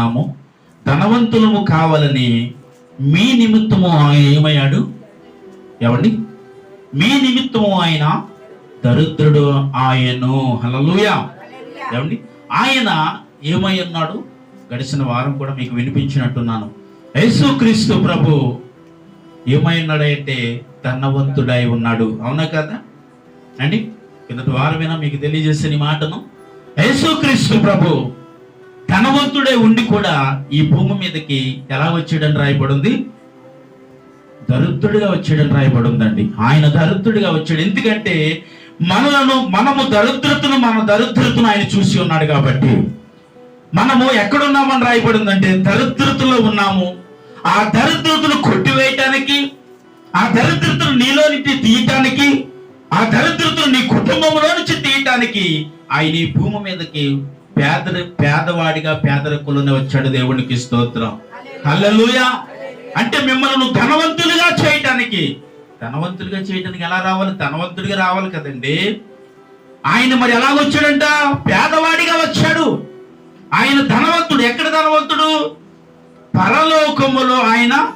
ఉన్నామో ధనవంతులము కావాలని మీ నిమిత్తము ఆయన ఏమయ్యాడు? ఏమండి? మీ నిమిత్తము ఆయన దరిద్రుడు ఆయను. హల్లెలూయా. ఏమండి? ఆయన ఏమై ఉన్నాడు? గడిచిన వారం కూడా మీకు వినిపించినట్టున్నాను. యేసుక్రీస్తు ప్రభు ఏమై ఉన్నాడంటే ధనవంతుడై ఉన్నాడు. అవునా కదా అండి? కిందటి వారమైనా మీకు తెలియజేసిన మాటను, యేసుక్రీస్తు ప్రభు ధనవంతుడే ఉండి కూడా ఈ భూమి మీదకి ఎలా వచ్చాడని రాయబడింది? దరిద్రుడిగా వచ్చాడని రాయబడిందండి. ఆయన దరిద్రుడిగా వచ్చాడు. ఎందుకంటే మనము దరిద్రతను ఆయన చూసి ఉన్నాడు కాబట్టి. మనము ఎక్కడున్నామని రాయబడిందంటే దరిద్రతలో ఉన్నాము. ఆ దరిద్రతను కొట్టివేయటానికి, ఆ దరిద్రతను నీలో నుంచి తీయటానికి, ఆ దరిద్రతను నీ కుటుంబంలో నుంచి తీయటానికి ఆయన ఈ భూమి మీదకి పేదవాడిగా పేదరికులోనే వచ్చాడు. దేవునికి స్తోత్రం. హల్లెలూయా. అంటే మిమ్మల్ని ధనవంతులుగా చేయటానికి ఎలా రావాలి? ధనవంతుడిగా రావాలి కదండి. ఆయన మరి ఎలా వచ్చాడంట? పేదవాడిగా వచ్చాడు. ఆయన ధనవంతుడు. ఎక్కడ ధనవంతుడు? పరలోకములో ఆయన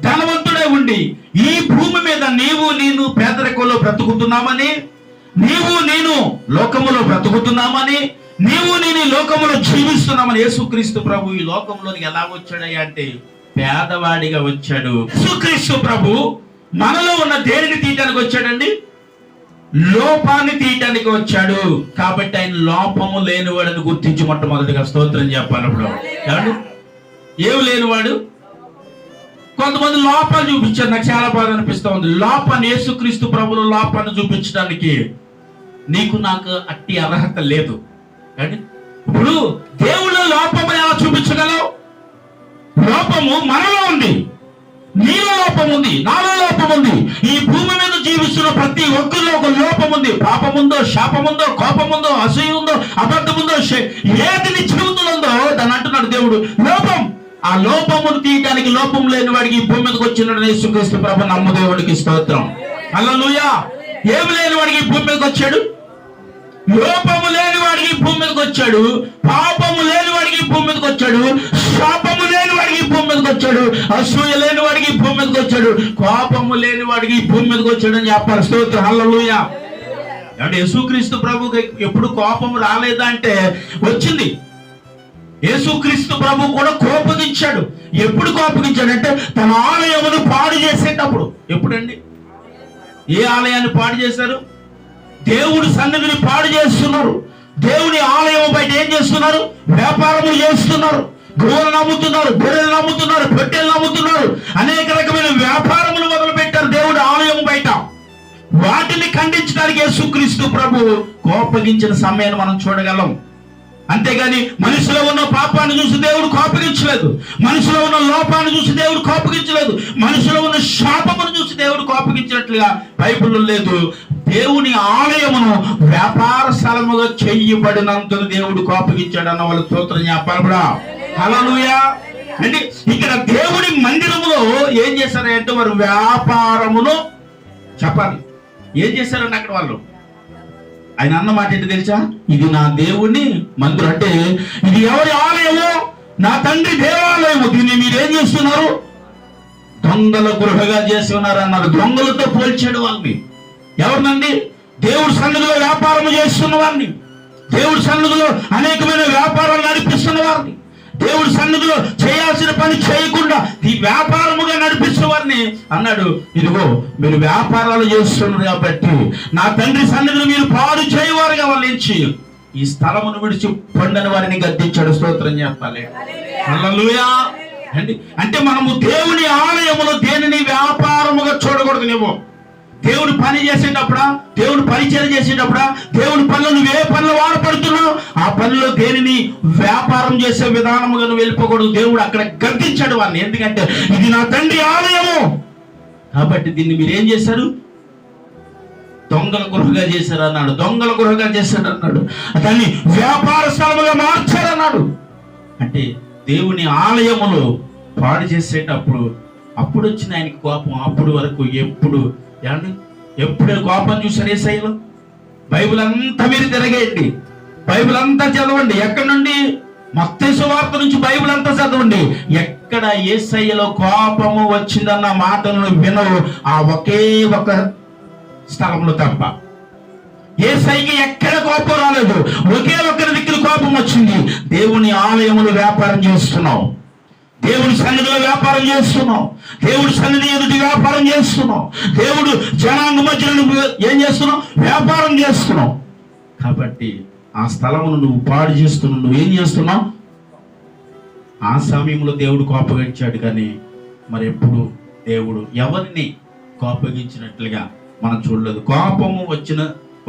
ధనవంతుడే ఉండి ఈ భూమి మీద నేను పేదరికంలో బ్రతుకుతున్నామని, నేను లోకములో బ్రతుకుతున్నామని, నేను లోకములో జీవిస్తున్నామని యేసుక్రీస్తు ప్రభు ఈ లోకంలోకి ఎలా వచ్చాడయ్యా అంటే పేదవాడిగా వచ్చాడు. యేసుక్రీస్తు ప్రభు మనలో ఉన్న దేనిని తీయటానికి వచ్చాడండి? లోపాన్ని తీయటానికి వచ్చాడు. కాబట్టి ఆయన లోపము లేనివాడని గుర్తించి మొట్టమొదటిగా స్తోత్రం చెప్పాలి. అప్పుడు ఏమి లేనివాడు? కొంతమంది లోపాలు చూపించారు. నాకు చాలా బాగా అనిపిస్తూ ఉంది. లోపాన్ని, యేసుక్రీస్తు ప్రభులో లోపాన్ని చూపించడానికి నీకు నాకు అట్టి అర్హత లేదు. ఇప్పుడు దేవుళ్ళ లోపము ఎలా చూపించగలవు? లోపము మనలో ఉంది. నీలో లోపం ఉంది, నాలో లోపం ఉంది. ఈ భూమి మీద జీవిస్తున్న ప్రతి ఒక్కరిలో ఒక లోపం ఉంది. పాపముందో, శాపముందో, కోపముందో, అసూయ ఉందో, అబద్ధముందో, ఏది నీ జీవితంలో దాన్ని అంటున్నాడు దేవుడు లోపం. ఆ లోపమును తీయడానికి లోపం లేని వాడికి ఈ భూమి మీదకి వచ్చినాడు యేసుక్రీస్తు ప్రభు. నమ్ము దేవుడికి స్తోత్రం. హల్లెలూయా. ఏమి లేని వాడికి ఈ భూమి మీదకి వచ్చాడు? లోపము లేని వాడికి భూమి మీదకి వచ్చాడు. పాపము లేని వాడికి భూమి మీదకి వచ్చాడు. శాపము లేని వాడికి భూమి మీదకి వచ్చాడు. అసూయ లేని వాడికి భూమి మీదకి వచ్చాడు. కోపము లేని వాడికి భూమి మీదకి వచ్చాడు అని చెప్పాలి. స్తోత్రం. హల్లెలూయా. అంటే యేసుక్రీస్తు ప్రభుకి ఎప్పుడు కోపం రాలేదా అంటే వచ్చింది. యేసుక్రీస్తు ప్రభు కూడా కోపగించాడు. ఎప్పుడు కోపగించాడంటే తన ఆలయమును పాడు చేసేటప్పుడు. ఎప్పుడండి? ఏ ఆలయాన్ని పాడు చేశారు? దేవుడి సన్నిధిని పాడు చేస్తున్నారు. దేవుని ఆలయం బయట ఏం చేస్తున్నారు? వ్యాపారములు చేస్తున్నారు. గోవులను అమ్ముతున్నారు, గొర్రెలను అమ్ముతున్నారు, పెట్టెలను అమ్ముతున్నారు. అనేక రకమైన వ్యాపారములు మొదలు పెట్టారు దేవుడి ఆలయం బయట. వాటిని ఖండించడానికి యేసుక్రీస్తు ప్రభు కోపగించిన సమయాన్ని మనం చూడగలం. అంతేగాని మనిషిలో ఉన్న పాపాన్ని చూసి దేవుడు కోపగించలేదు. మనిషిలో ఉన్న లోపాన్ని చూసి దేవుడు కోపగించలేదు. మనిషిలో ఉన్న శాపమును చూసి దేవుడు కోపగించినట్లుగా బైబిల్లో లేదు. దేవుని ఆలయమును వ్యాపార స్థలముగా చెయ్యబడినందుకు దేవుడు కోపగించాడు అన్న వాళ్ళు స్తోత్రం చెప్పాలి. హల్లెలూయా. అంటే ఇక్కడ దేవుడి మందిరములో ఏం చేశారంటే వారు వ్యాపారమును చెప్పాలి. ఏం చేశారండి అక్కడ వాళ్ళు? ఆయన అన్న మాట ఏంటి తెలుసా? ఇది నా దేవుని మందిరం. అంటే ఇది ఎవరి ఆలయము? నా తండ్రి దేవాలయము. దీన్ని మీరేం చేస్తున్నారు? దొంగల గృహగా చేసి ఉన్నారు అన్నారు. దొంగలతో పోల్చాడు వాళ్ళని. ఎవరినండి? దేవుడి సన్నిధిలో వ్యాపారం చేస్తున్న వారిని, దేవుడి సన్నిధిలో అనేకమైన వ్యాపారాలు నడిపిస్తున్న వారిని, దేవుడి సన్నిధిలో చేయాల్సిన పని చేయకుండా ఈ వ్యాపారముగా నడిపిస్తున్న వారిని అన్నాడు, ఇదిగో మీరు వ్యాపారాలు చేస్తున్నారు కాబట్టి నా తండ్రి సన్నిధిని మీరు పాడు చేయవారుగా వాళ్ళించి ఈ స్థలమును విడిచి పండని వారిని గద్దించాడు. స్తోత్రం చెప్పాలి. హల్లెలూయా. అంటే మనము దేవుని ఆలయములో దేనిని వ్యాపారముగా చూడకూడదు. నువ్వు దేవుడు పని చేసేటప్పుడా, దేవుడు పరిచయం చేసేటప్పుడా, దేవుడి పనులు నువ్వు ఏ పనులు వాడపడుతున్నావు ఆ పనిలో దేనిని వ్యాపారం చేసే విధానముగా నువ్వు వెళ్ళిపోకూడదు. దేవుడు అక్కడ గద్దించాడు వారిని. ఎందుకంటే ఇది నా తండ్రి ఆలయము కాబట్టి దీన్ని మీరేం చేశారు? దొంగల గృహగా చేశారు అన్నాడు. దొంగల గృహగా చేశాడు అన్నాడు. దాన్ని వ్యాపార స్థలముగా మార్చారన్నాడు. అంటే దేవుని ఆలయములో పాడు చేసేటప్పుడు అప్పుడు వచ్చిన ఆయనకి కోపం. అప్పుడు వరకు ఎప్పుడు కోపం చూసారు యేసయ్యలో? బైబిల్ అంతా మీరు తిరగేయండి, బైబిల్ అంతా చదవండి. ఎక్కడి నుండి? మత్తయి సువార్త నుంచి బైబిల్ అంతా చదవండి. ఎక్కడ యేసయ్యలో కోపము వచ్చిందన్న మాటలను వినవు, ఆ ఒకే ఒక స్థలంలో తప్ప. యేసయ్యకి ఎక్కడ కోపం రాలేదు, ఒకే ఒక్కరి దగ్గర కోపం వచ్చింది. దేవుని ఆలయములు వ్యాపారం చేస్తున్నావు, దేవుడి సన్నిధిలో వ్యాపారం చేస్తున్నావు, దేవుడి సన్నిధి ఎదుటి వ్యాపారం చేస్తున్నావు, దేవుడు జనాంగ మధ్యలో ఏం చేస్తున్నావు? వ్యాపారం చేస్తున్నావు. కాబట్టి ఆ స్థలమును నువ్వు పాడు చేస్తున్నావు, నువ్వేం చేస్తున్నావు? ఆ సమయంలో దేవుడు కోపగించాడు, కానీ మరి ఎప్పుడు దేవుడు ఎవరిని కోపగించినట్లుగా మనం చూడలేదు. కోపము వచ్చిన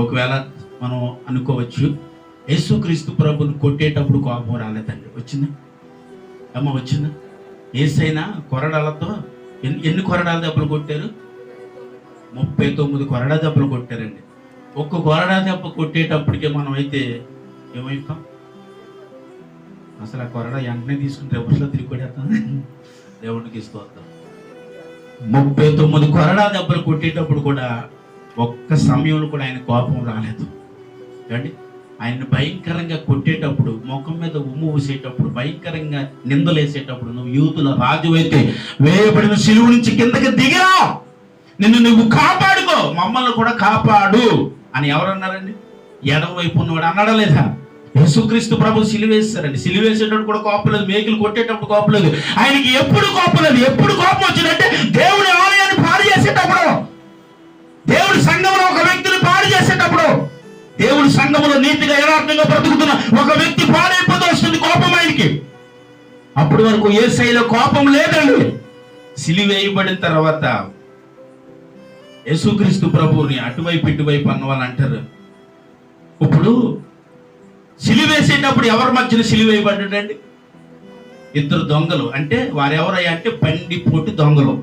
ఒకవేళ మనం అనుకోవచ్చు, యేసుక్రీస్తు ప్రభుని కొట్టేటప్పుడు కోపం రాలేదండి. వచ్చిందా అమ్మ? వచ్చిందా? యేసైనా కొరడాలతో ఎన్ని కొరడాల దెబ్బలు కొట్టారు? 39 కొరడా దెబ్బలు కొట్టారండి. ఒక్క కొరడా దెబ్బ కొట్టేటప్పటికే మనం అయితే ఏమైతాం? అసలు ఆ కొరడా వెంటనే తీసుకుని రివర్స్లో తిరిగి కొట్టేస్తాం. దేవుడికి స్తోత్రం. 39 కొరడా దెబ్బలు కొట్టేటప్పుడు కూడా ఒక్క సమయంలో కూడా ఆయన కోపం రాలేదు. అండి, ఆయన్ని భయంకరంగా కొట్టేటప్పుడు, ముఖం మీద ఉమ్ము ఊసేటప్పుడు, భయంకరంగా నిందలేసేటప్పుడు, నువ్వు యూతుల రాజు అయితే వేయబడిన శిలువ నుంచి కిందకి దిగిరా, నిన్ను నువ్వు కాపాడుకో, మమ్మల్ని కూడా కాపాడు అని ఎవరన్నారండి? ఎడమ వైపు ఉన్నవాడు అన్నాడా లేదా? యేసుక్రీస్తు ప్రభు సిలువేశారండి. సిలువేసేటప్పుడు కూడా కోపం లేదు, మేకులు కొట్టేటప్పుడు కోపం లేదు. ఆయనకి ఎప్పుడు కోపం లేదు. ఎప్పుడు కోపం వచ్చిందంటే దేవుడి ఆలయాన్ని పాడు చేసేటప్పుడు, దేవుడి సంఘంలో ఒక వ్యక్తిని పాడు చేసేటప్పుడు, దేవుడి సంఘంలో నీతిగా యథార్థంగా బ్రతుకుతున్న ఒక వ్యక్తి పాడైపోతూ వస్తుంది కోపం ఆయనకి. అప్పటి వరకు యేసయ్యలో కోపం లేదండి. సిలువేయబడిన తర్వాత యేసుక్రీస్తు ప్రభువుని అటువైపు ఇటువైపు అన్న వాళ్ళు అంటారు. ఇప్పుడు సిలువేసేటప్పుడు ఎవరి మధ్యన సిలువేయబడ్డాడండి? ఇద్దరు దొంగలు. అంటే వారెవరయ్యా అంటే బండిపోటు దొంగలు.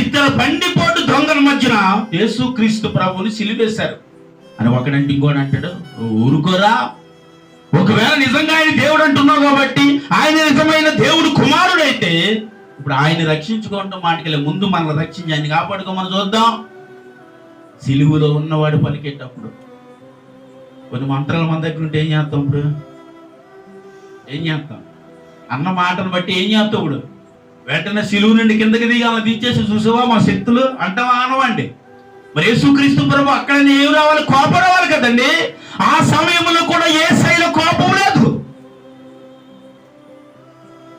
ఇద్దరు బండిపోటు దొంగల మధ్యన యేసుక్రీస్తు ప్రభువుని సిలువేశారు అని ఒకడంటే ఇంకోటి అంటాడు, ఊరుకోరా, ఒకవేళ నిజంగా ఆయన దేవుడు అంటున్నావు కాబట్టి, ఆయన నిజమైన దేవుడు కుమారుడైతే ఇప్పుడు ఆయన రక్షించుకోవడం మాటకెళ్ళి ముందు మనల్ని రక్షించి ఆయన కాపాడుకోమని చూద్దాం. సిలువులో ఉన్నవాడు పలికేటప్పుడు కొన్ని మంత్రాలు మన దగ్గర ఉంటే ఏం చేస్తాం? ఇప్పుడు ఏం చేస్తాం? అన్న మాటను బట్టి ఏం చేస్తాం? ఇప్పుడు వెంటనే సిలువు నుండి కిందకి దిగాలని దించేసి చూసావా మా శక్తులు అంటావా? అనవండి. మరి యేసుక్రీస్తు ప్రభు అక్కడ ఏం రావాలి? కోపం రావాలి కదండి. ఆ సమయంలో కూడా యేసయ్యలో కోపం లేదు.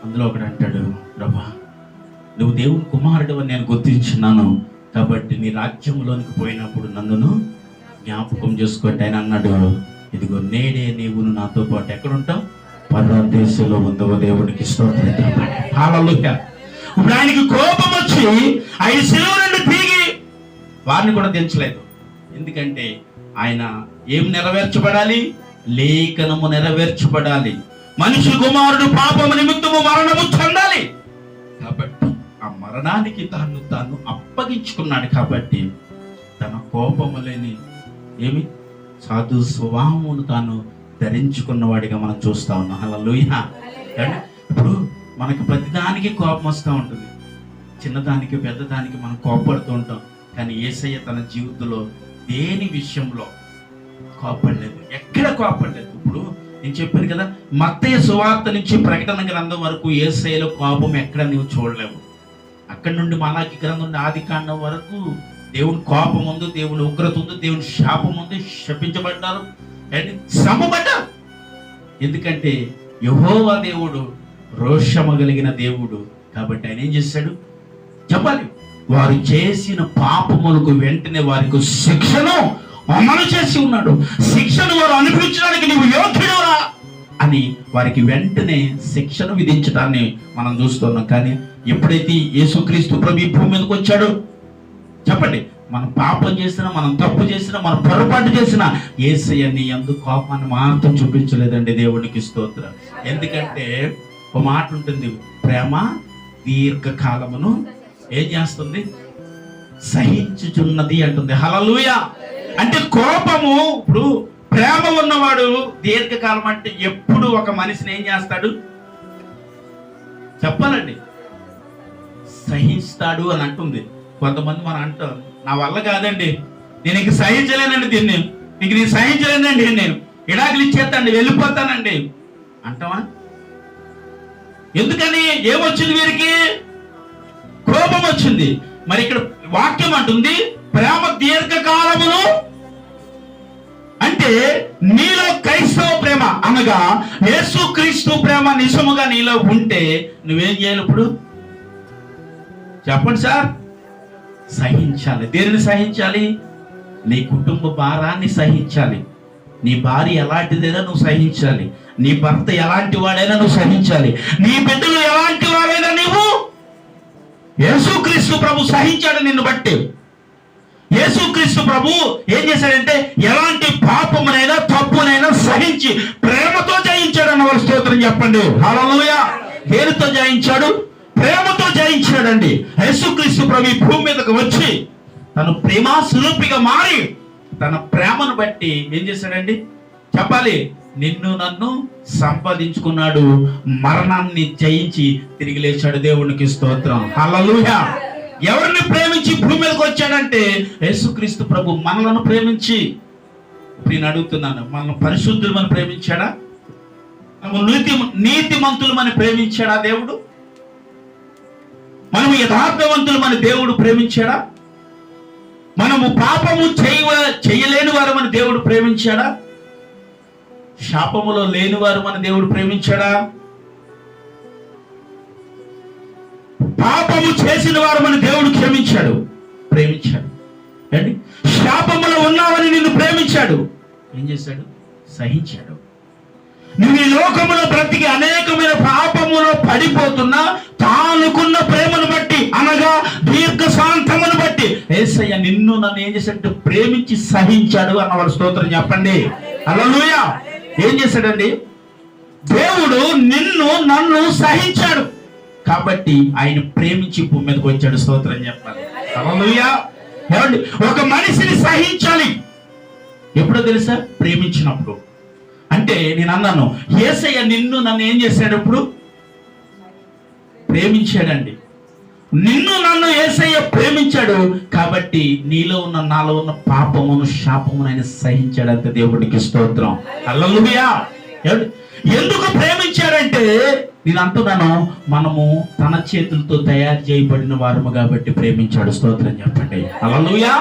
అందులో ఒకడు అంటాడు, ప్రభా నువ్వు దేవుని కుమారుడు అని నేను గుర్తించున్నాను, కాబట్టి నీ రాజ్యంలోనికి పోయినప్పుడు నన్ను జ్ఞాపకం చేసుకోండి. ఆయన అన్నాడు, ఇదిగో నేడే నీవు నాతో పాటు ఎక్కడుంటావు? పరదేశంలో ఉందవ దేవునికి స్తోత్రం. హల్లెలూయా. ఇప్పుడు ఆయనకి కోపం వచ్చి ఆయన శిలువ నుండి దిగి వారిని కూడా దించలేదు. ఎందుకంటే ఆయన ఏం నెరవేర్చబడాలి? లేఖనము నెరవేర్చబడాలి. మనిషి కుమారుడు పాపము నిమిత్తము మరణము చెందాలి. కాబట్టి ఆ మరణానికి తాను అప్పగించుకున్నాడు. కాబట్టి తన కోపము లేని ఏమి సాధు స్వభావమును తాను ధరించుకున్నవాడిగా మనం చూస్తా ఉన్నాం. హల్లెలూయా. ఇప్పుడు మనకి ప్రతిదానికి కోపం వస్తూ ఉంటుంది, చిన్నదానికి పెద్దదానికి మనం కోపడుతూ ఉంటాం. కానీ యేసయ్య తన జీవితంలో దేని విషయంలో కోపడలేదు, ఎక్కడ కోపడలేదు. ఇప్పుడు నేను చెప్పాను కదా, మత్తయి సువార్త నుంచి ప్రకటన గ్రంథం వరకు యేసయ్యలో కోపం ఎక్కడ నువ్వు చూడలేవు. అక్కడి నుండి మలాకి గ్రంథం నుండి ఆది కాండం వరకు దేవుని కోపం ఉంది, దేవుని ఉగ్రత ఉంది, దేవుని శాపం ఉంది, శపించబడ్డారు, శ్రమపడ్డారు. ఎందుకంటే యెహోవా దేవుడు రోషము కలిగిన దేవుడు. కాబట్టి ఆయన ఏం చేశాడు చెప్పాలి? వారు చేసిన పాపములకు వెంటనే వారికి శిక్షను అమలు చేసి ఉన్నాడు. శిక్షను వారు అనుభవించడానికి నీవు యోగ్యుడురా అని వారికి వెంటనే శిక్షను విధించడాన్ని మనం చూస్తున్నాం. కానీ ఎప్పుడైతే యేసుక్రీస్తు ప్రభు ఈ భూమి మీదకి వచ్చాడో చెప్పండి, మనం పాపం చేసినా, మనం తప్పు చేసినా, మనం పొరపాటు చేసినా యేసయ్య నీ యందు కోపాన్ని మాత్రం చూపించలేదండి. దేవునికి స్తోత్రం. ఎందుకంటే ఒక మాట ఉంటుంది, ప్రేమ దీర్ఘకాలమును ఏం చేస్తుంది? సహించుచున్నది అంటుంది. హల్లెలూయా. అంటే కోపము, ఇప్పుడు ప్రేమ ఉన్నవాడు దీర్ఘకాలం అంటే ఎప్పుడు ఒక మనిషిని ఏం చేస్తాడు చెప్పాలండి? సహిస్తాడు అని అంటుంది. కొంతమంది మనం అంటాం, నా వల్ల కాదండి, నేను ఇంక సహించలేనండి, దీన్ని ఇంక నేను సహించలేనండి, నేను ఇడాకులు ఇచ్చేస్తానండి, వెళ్ళిపోతానండి అంటావా? ఎందుకని? ఏమొచ్చింది వీరికి? కోపం వచ్చింది. మరి ఇక్కడ వాక్యం అంటుంది ప్రేమ దీర్ఘకాలమును. అంటే నీలో క్రైస్తవ ప్రేమ అనగా యేసుక్రీస్తు ప్రేమ నిజముగా నీలో ఉంటే నువ్వేం చేయాలి ఇప్పుడు? చెప్పండి సార్. సహించాలి. దేనిని సహించాలి? నీ కుటుంబ భారాన్ని సహించాలి. నీ భార్య ఎలాంటిదైనా నువ్వు సహించాలి. నీ భర్త ఎలాంటి వాడైనా నువ్వు సహించాలి. నీ బిడ్డలు ఎలాంటి వాడైనా నీవు. యేసుక్రీస్తు ప్రభు సహించాడు నిన్ను బట్టి. యేసుక్రీస్తు ప్రభు ఏం చేశాడంటే ఎలాంటి పాపమునైనా తప్పునైనా సహించి ప్రేమతో జయించాడు అన్న స్తోత్రం చెప్పండి. హల్లెలూయా. దేనితో జయించాడు? ప్రేమతో జయించాడండి. యేసుక్రీస్తు ప్రభు భూమి మీదకు వచ్చి తను ప్రేమ స్వరూపిగా మారి తన ప్రేమను బట్టి ఏం చేశాడండి? చెప్పాలి. నిన్ను నన్ను సంపాదించుకున్నాడు. మరణాన్ని జయించి తిరిగి లేచాడు. దేవునికి స్తోత్రం. హల్లెలూయా. ఎవరిని ప్రేమించి భూమి మీదకి వచ్చాడంటే యేసుక్రీస్తు ప్రభు మనలను ప్రేమించి. ఇప్పుడు నేను అడుగుతున్నాను, మనల్ని పరిశుద్ధులమని ప్రేమించాడా? నీతిమంతులమని ప్రేమించాడా దేవుడు? మనము యథార్థవంతులమని దేవుడు ప్రేమించాడా? మనము పాపము చేయలేని వారు మన దేవుడు ప్రేమించాడా? శాపములో లేని వారు మన దేవుడు ప్రేమించాడా? పాపము చేసిన వారు మన దేవుడు క్షమించాడు, ప్రేమించాడు. అండి, శాపములో ఉన్నావని నిన్ను ప్రేమించాడు. ఏం చేశాడు? సహించాడు. నువ్వు ఈ లోకములో బ్రతికి అనేకమైన పాపములో పడిపోతున్నా తానుకున్న ప్రేమను బట్టి అనగా దీర్ఘశాంతమును బట్టి యేసయ్య నిన్ను నన్ను ఏం చేశాడు? ప్రేమించి సహించాడు అన్నవాడు స్తోత్రం చెప్పండి. హల్లెలూయా. ఏం చేశాడండి? దేవుడు నిన్ను నన్ను సహించాడు కాబట్టి ఆయన ప్రేమించి భూమి మీదకి వచ్చాడు. స్తోత్రం చెప్పాలి. హల్లెలూయా. ఏమండి, ఒక మనిషిని సహించాలి ఎప్పుడో తెలుసా? ప్రేమించినప్పుడు. అంటే నేను అన్నాను యేసయ్య నిన్ను నన్ను ఏం చేశాడు? ఇప్పుడు ప్రేమించాడండి. నిన్ను నన్ను యేసయ్య ప్రేమించాడు కాబట్టి నీలో ఉన్న నాలో ఉన్న పాపమును శాపమును ఆయన సహించాడంత. దేవుడికి స్తోత్రం. హల్లెలూయా. ఎందుకు ప్రేమించాడంటే నేను అంటున్నాను మనము తన చేతులతో తయారు చేయబడిన వారము కాబట్టి ప్రేమించాడు. స్తోత్రం చెప్పండి. హల్లెలూయా.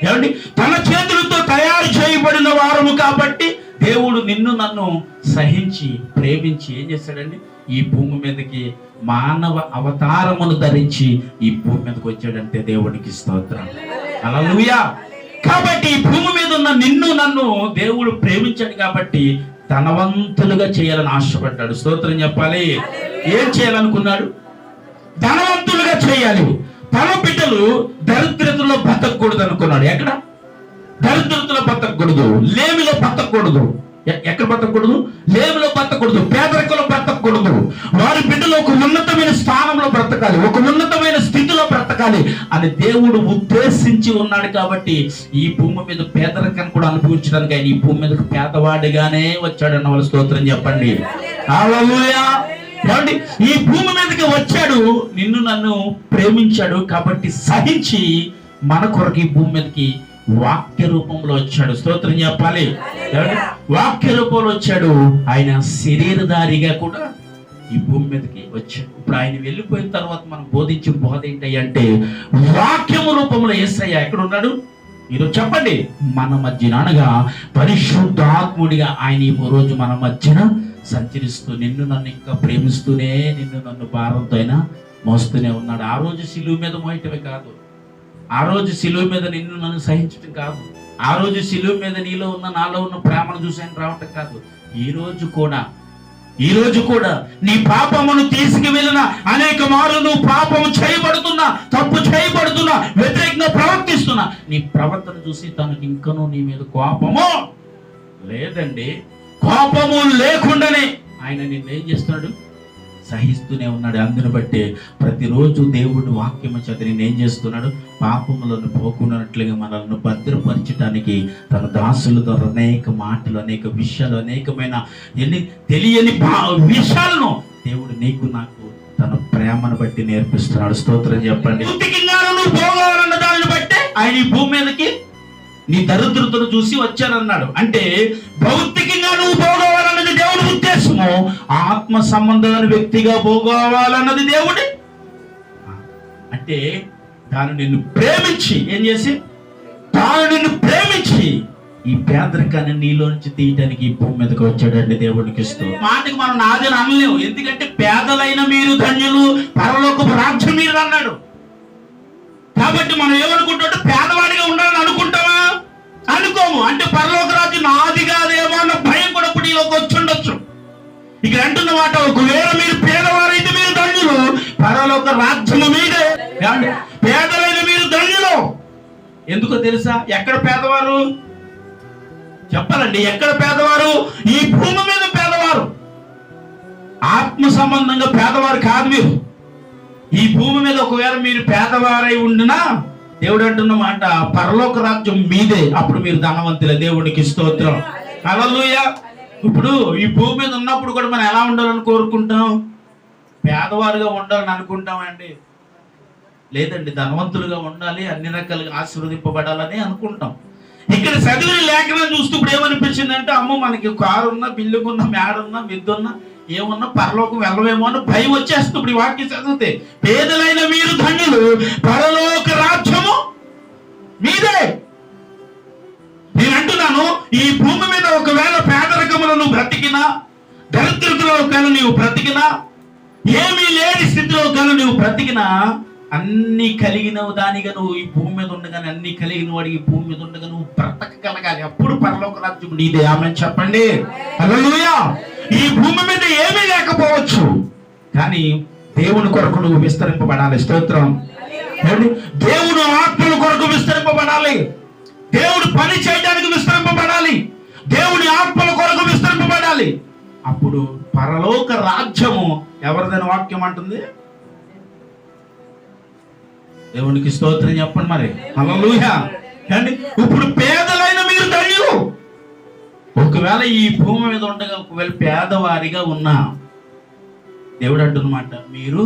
ఏమండి, తన చేతులతో తయారు చేయబడిన వారము కాబట్టి దేవుడు నిన్ను నన్ను సహించి ప్రేమించి ఏం చేశాడండి? ఈ భూమి మీదకి మానవ అవతారమును ధరించి ఈ భూమి మీదకి వచ్చాడంటే దేవుడికి స్తోత్రం. హల్లెలూయా. కాబట్టి ఈ భూమి మీద ఉన్న నిన్ను నన్ను దేవుడు ప్రేమించాడు కాబట్టి ధనవంతులుగా చేయాలని ఆశపడ్డాడు. స్తోత్రం చెప్పాలి. ఏం చేయాలనుకున్నాడు? ధనవంతులుగా చేయాలి. తన బిడ్డలు దరిద్రతలో బతకూడదు అనుకున్నాడు. ఎక్కడ? దరిద్రతలో బతకూడదు, లేమిలో బతకూడదు. ఎక్కడ బతకూడదు? లేమిలో బతకూడదు, పేదరికలో బ్రతకూడదు. వారి బిడ్డలు ఒక ఉన్నతమైన స్థానంలో బ్రతకాలి, ఒక ఉన్నతమైన స్థితిలో బ్రతకాలి అని దేవుడు ఉద్దేశించి ఉన్నాడు. కాబట్టి ఈ భూమి మీద పేదరికాన్ని కూడా అనుభవించడానికి ఆయన ఈ భూమి మీదకి పేదవాడిగానే వచ్చాడన్న వాళ్ళ స్తోత్రం చెప్పండి. హల్లెలూయా. ఏమండి, ఈ భూమి మీదకి వచ్చాడు, నిన్ను నన్ను ప్రేమించాడు కాబట్టి సహించి మన కొరకు ఈ భూమి మీదకి వాక్య రూపంలో వచ్చాడు. స్తోత్రం చెప్పాలి. వాక్య రూపంలో వచ్చాడు. ఆయన శరీరధారిగా కూడా ఈ భూమి మీదకి వచ్చాడు. ఇప్పుడు ఆయన వెళ్ళిపోయిన తర్వాత మనం బోధించిన బోధ ఏంటంటే వాక్యము రూపంలో యేసయ్య ఎక్కడ ఉన్నాడు? ఈరోజు చెప్పండి, మన మధ్యన అనగా పరిశుద్ధాత్ముడిగా ఆయన ఈ రోజు మన మధ్యన సంచరిస్తూ నిన్ను నన్ను ఇంకా ప్రేమిస్తూనే నిన్ను నన్ను భారంతో అయినా మోస్తూనే ఉన్నాడు. ఆ రోజు శిలువ మీద మోయటమే కాదు, ఆ రోజు శిలువ మీద నిన్ను నన్ను సహించటం కాదు, ఆ రోజు శిలువ మీద నీలో ఉన్న నాలో ఉన్న ప్రేమను చూసాను రావటం కాదు, ఈ రోజు కూడా నీ పాపమును తీసుకువెళ్ళిన అనేక మారు నువ్వు పాపము చేయబడుతున్నా, తప్పు చేయబడుతున్నా, వ్యతిరేకంగా ప్రవర్తిస్తున్నా నీ ప్రవర్తన చూసి తనకి ఇంకనూ నీ మీద కోపము లేదండి. కోపము లేకుండానే ఆయన నిన్నేం చేస్తున్నాడు? సహిస్తూనే ఉన్నాడు. అందుని బట్టి ప్రతిరోజు దేవుడు వాక్యము చేత నేనేం చేస్తున్నాడు? పాపములను పోకున్నట్లుగా మనల్ని భద్రపరచడానికి తన దాసుల ద్వారా అనేక మాటలు, అనేక విషయాలు, అనేకమైన తెలియని విషయాలను దేవుడు నీకు నాకు తన ప్రేమను బట్టి నేర్పిస్తున్నాడు. స్తోత్రం చెప్పండి. భౌతికంగా నువ్వు పోవాలన్న దానిని బట్టి ఆయన ఈ భూమి మీదకి నీ దరిద్రతను చూసి వచ్చానన్నాడు. అంటే భౌతికంగా నువ్వు పోవాలన్నది దేవుడు ఉద్దేశం ఉద్దేశము ఆత్మ సంబంధమైన వ్యక్తిగా పోగోవాలన్నది దేవుడి. అంటే తాను నిన్ను ప్రేమించి ఏం చేసి, తాను నిన్ను ప్రేమించి ఈ పేదరికాన్ని నీలో నుంచి తీయడానికి ఈ భూమి మీదకి వచ్చాడండి. దేవుడికి ఇస్తూ మాటకి మనం నాదని అనలేము, ఎందుకంటే పేదలైన మీరు ధన్యులు, పరలోకపు రాజ్యం మీరు అన్నాడు. కాబట్టి మనం ఏమనుకుంటుంటే పేదవాడిగా ఉండాలని అనుకుంటామా? అనుకోము. అంటే పరలోక రాజ్యం నాది కాదేమో అన్న భయం కూడా ఇప్పుడు ఈలోకి వచ్చి ఉండొచ్చు. ఇక అంటున్న మాట, ఒకవేళ మీరు పేదవారైతే మీరు ధన్యులు, పరలోక రాజ్యము మీదే. పేదలైన మీరు ధన్యులు. ఎందుకో తెలుసా? ఎక్కడ పేదవారు చెప్పాలండి? ఎక్కడ పేదవారు? ఈ భూమి మీద పేదవారు. ఆత్మ సంబంధంగా పేదవారు కాదు మీరు. ఈ భూమి మీద ఒకవేళ మీరు పేదవారై ఉండినా దేవుడు అంటున్న మాట, పరలోక రాజ్యం మీదే. అప్పుడు మీరు ధనవంతులే. దేవునికి స్తోత్రం. హల్లెలూయా. ఇప్పుడు ఈ భూమి మీద ఉన్నప్పుడు కూడా మనం ఎలా ఉండాలని కోరుకుంటాం? పేదవారుగా ఉండాలని అనుకుంటామండి? లేదండి, ధనవంతులుగా ఉండాలి, అన్ని రకాలుగా ఆశీర్వదింపబడాలని అనుకుంటాం. ఇక్కడ చదివిన లేఖనం చూస్తూ ఇప్పుడు ఏమనిపించిందంటే, అమ్మో మనకి కారు ఉన్నా, బిల్డింగ్ ఉన్నా, మేడ ఉన్నా, మిద్దు ఉన్నా, ఏమన్నా పరలోకం వెళ్ళవేమో అని భయం వచ్చేస్తుంది. ఇప్పుడు ఈ వాక్యం చదివితే, పేదలైన మీరు ధన్యులు, పరలోక రాజ్యము మీదే. నేను అంటున్నాను, ఈ భూమి మీద ఒకవేళ పేదరికములో నువ్వు బ్రతికినా, దరిద్రతలో ఒకవేళ నీవు బ్రతికినా, ఏమీ లేని స్థితిలో ఒకవేళ నువ్వు బ్రతికినా, అన్ని కలిగిన దానిగా నువ్వు ఈ భూమి మీద ఉండగానే, అన్ని కలిగిన వాడికి ఈ భూమి మీద ఉండగా నువ్వు బ్రతకగలగాలి. అప్పుడు పరలోక రాజ్యం నీదే. ఆమేన్ చెప్పండి. హల్లెలూయా. ఈ భూమి మీద ఏమీ లేకపోవచ్చు, కానీ దేవుని కొరకు నువ్వు విస్తరింపబడాలి. స్తోత్రం. దేవుడు ఆత్మల కొరకు విస్తరింపబడాలి. దేవుడు పని చేయడానికి విస్తరింపబడాలి. దేవుని ఆత్మల కొరకు విస్తరింపబడాలి. అప్పుడు పరలోక రాజ్యము ఎవరిదని వాక్యం అంటుంది? దేవునికి స్తోత్రం చెప్పండి మరి. హల్లెలూయా. కానీ ఇప్పుడు పేదలైన మీరు ధన్యులు. ఒకవేళ ఈ భూమి మీద ఉండగా ఒకవేళ పేదవారిగా ఉన్నా, దేవుడు అంటున్నమాట, మీరు